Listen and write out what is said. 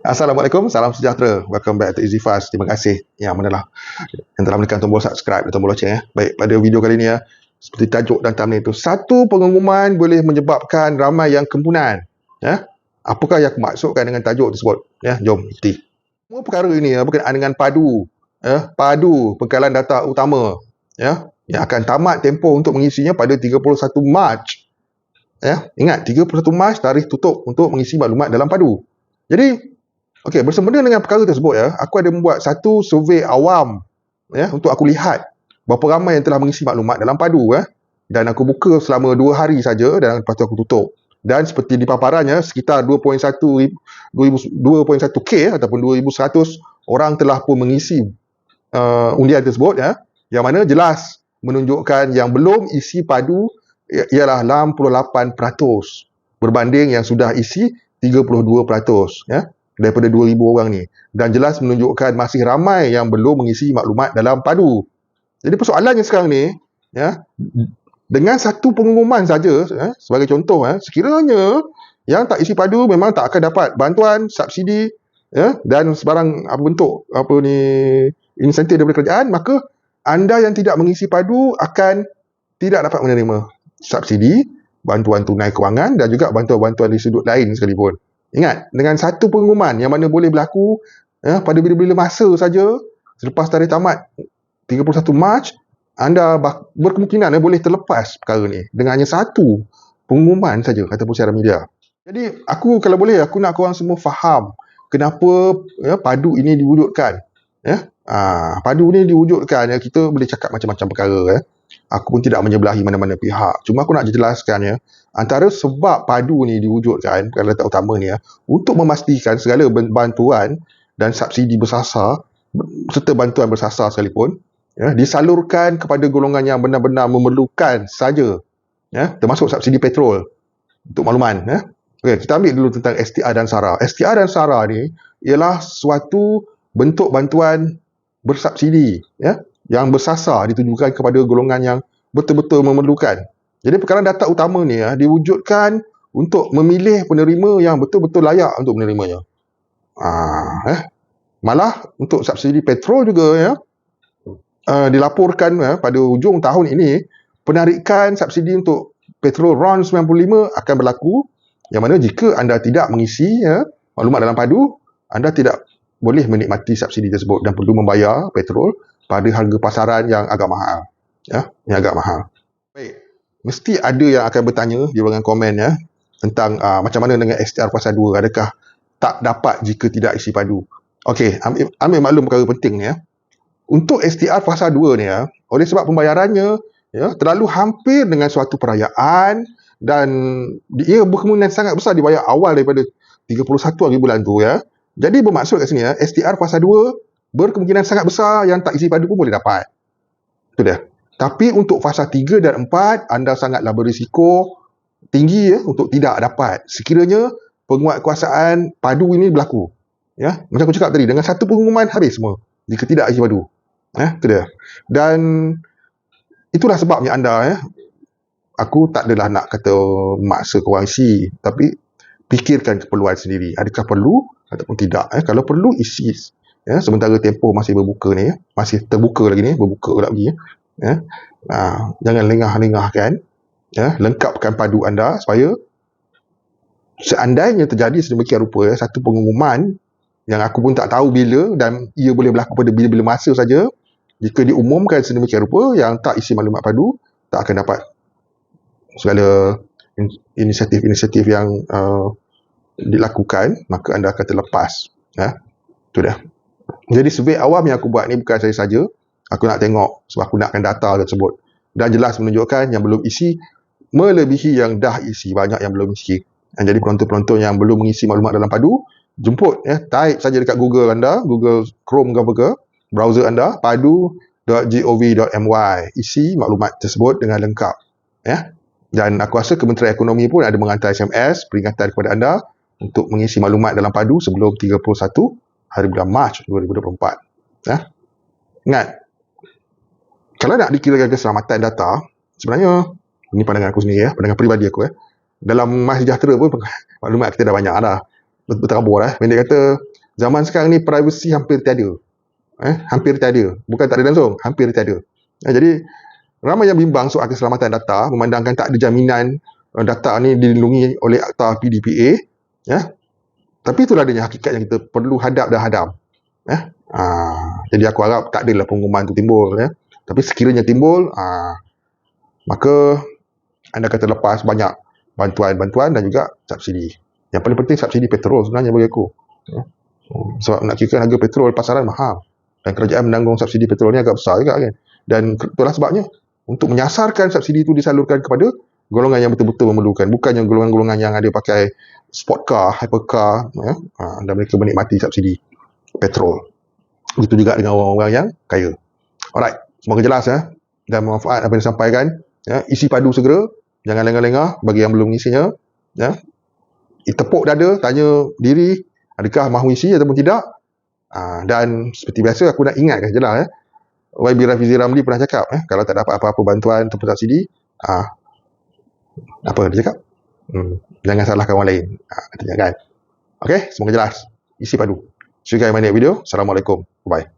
Assalamualaikum, salam sejahtera. Welcome back to Easy Fast. Terima kasih yang telah menekan tombol subscribe dan tombol loceng. Baik, pada video kali ini seperti tajuk dan thumbnail itu, satu pengumuman boleh menyebabkan ramai yang kempunan. Apakah yang aku maksudkan dengan tajuk tersebut? Jom ikuti. Semua perkara ini berkenaan dengan padu pengkalan data utama yang akan tamat tempoh untuk mengisinya pada 31 Mac. Ingat, 31 Mac tarikh tutup untuk mengisi maklumat dalam padu. Jadi bersempena dengan perkara tersebut aku ada membuat satu survey awam untuk aku lihat berapa ramai yang telah mengisi maklumat dalam padu dan aku buka selama 2 hari saja dan lepas tu aku tutup. Dan seperti di paparannya sekitar 2.1K ataupun 2,100 orang telah pun mengisi undian tersebut yang mana jelas menunjukkan yang belum isi padu ialah 68% berbanding yang sudah isi 32% daripada 2,000 orang ni, dan jelas menunjukkan masih ramai yang belum mengisi maklumat dalam padu. Jadi persoalannya sekarang ni dengan satu pengumuman saja sebagai contoh sekiranya yang tak isi padu memang tak akan dapat bantuan, subsidi dan sebarang bentuk insentif daripada kerajaan, maka anda yang tidak mengisi padu akan tidak dapat menerima subsidi, bantuan tunai kewangan dan juga bantuan-bantuan di sudut lain sekalipun. Ingat, dengan satu pengumuman yang mana boleh berlaku pada bila-bila masa saja selepas tarikh tamat 31 Mac, anda berkemungkinan boleh terlepas perkara ni dengan hanya satu pengumuman saja ataupun secara media. Jadi kalau boleh aku nak korang semua faham kenapa padu ini diwujudkan. Padu ni diwujudkan kita boleh cakap macam-macam perkara Aku pun tidak menyebelahi mana-mana pihak. Cuma aku nak jelaskan antara sebab padu ni diwujudkan, perkara letak utama ni untuk memastikan segala bantuan dan subsidi bersasar serta bantuan bersasar sekalipun disalurkan kepada golongan yang benar-benar memerlukan saja, termasuk subsidi petrol. Untuk makluman kita ambil dulu tentang STR dan SARA. STR dan SARA ni ialah suatu bentuk bantuan bersubsidi yang bersasar ditujukan kepada golongan yang betul-betul memerlukan. Jadi perkara data utama ni diwujudkan untuk memilih penerima yang betul-betul layak untuk menerimanya. Malah untuk subsidi petrol juga dilaporkan pada hujung tahun ini penarikan subsidi untuk petrol RON 95 akan berlaku, yang mana jika anda tidak mengisi maklumat dalam padu, anda tidak boleh menikmati subsidi tersebut dan perlu membayar petrol pada harga pasaran yang agak mahal. Yang agak mahal. Baik, mesti ada yang akan bertanya di ruangan komen tentang macam mana dengan STR fasa 2, adakah tak dapat jika tidak isi padu. Okey, ambil maklum perkara penting ni Untuk STR fasa 2 ni oleh sebab pembayarannya terlalu hampir dengan suatu perayaan dan dia berkemungkinan sangat besar dibayar awal daripada 31 hari bulan tu Jadi bermaksud kat sini STR fasa 2 berkemungkinan sangat besar yang tak isi padu pun boleh dapat. Itu dia. Tapi untuk fasa 3 dan 4 anda sangatlah berisiko tinggi untuk tidak dapat sekiranya penguatkuasaan padu ini berlaku. Macam aku cakap tadi, dengan satu pengumuman habis semua jika tidak isi padu. Itu dia. Dan itulah sebabnya anda aku tak adalah nak kata maksa korang isi, tapi fikirkan keperluan sendiri. Adakah perlu ataupun tidak. Kalau perlu isi sementara tempoh masih berbuka ni masih terbuka lagi ni, berbuka pula lagi jangan lengah-lengahkan lengkapkan padu anda supaya seandainya terjadi sedemikian rupa satu pengumuman yang aku pun tak tahu bila dan ia boleh berlaku pada bila-bila masa saja, jika diumumkan sedemikian rupa yang tak isi maklumat padu tak akan dapat segala inisiatif yang dilakukan, maka anda akan terlepas. Itu dah. Jadi survey awam yang aku buat ni bukan saya saja. Aku nak tengok sebab aku nakkan data tersebut. Dan jelas menunjukkan yang belum isi melebihi yang dah isi, banyak yang belum isi. Jadi penonton-penonton yang belum mengisi maklumat dalam padu, jemput type saja dekat Google anda, Google Chrome ke browser anda, padu.gov.my. Isi maklumat tersebut dengan lengkap. Dan aku rasa Kementerian Ekonomi pun ada menghantar SMS peringatan kepada anda untuk mengisi maklumat dalam padu sebelum 31 hari bulan Mac 2024. Ingat, kalau nak dikirakan keselamatan data, sebenarnya ini pandangan aku sendiri pandangan peribadi aku dalam Mas Sejahtera pun maklumat kita dah banyak dah berterabur Pendek kata Zaman sekarang ni privacy hampir tiada. Hampir tiada. Bukan tak ada langsung, hampir tiada. Jadi ramai yang bimbang soal keselamatan data, memandangkan tak ada jaminan data ni dilindungi oleh Akta PDPA. Ya. Tapi itulah adanya hakikat yang kita perlu hadap dan hadam. Jadi aku harap tak adalah pengumuman tu timbul. Ya. Tapi sekiranya timbul, maka anda akan terlepas banyak bantuan-bantuan dan juga subsidi. Yang paling penting subsidi petrol sebenarnya bagi aku. Ya. Sebab nak kira harga petrol pasaran mahal. Dan kerajaan menanggung subsidi petrol ni agak besar juga kan. Dan itulah sebabnya untuk menyasarkan subsidi itu disalurkan kepada golongan yang betul-betul memerlukan. Bukannya golongan-golongan yang ada pakai sport car, hypercar, ya, dan mereka menikmati subsidi petrol. Begitu juga dengan orang-orang yang kaya. Alright, semoga jelas ya dan bermanfaat apa yang disampaikan. Ya, isi padu segera, jangan lengah-lengah bagi yang belum mengisinya. Ya, tepuk dada, tanya diri, adakah mahu isi ataupun tidak. Dan seperti biasa aku nak ingatkan je lah ya. YB Rafizi Ramli pernah cakap kalau tak dapat apa-apa bantuan ataupun subsidi, apa dia cakap? Jangan salahkan orang lain. Katanya kan. Okay, semoga jelas. Isi padu. See you guys in my next video. Assalamualaikum. Bye.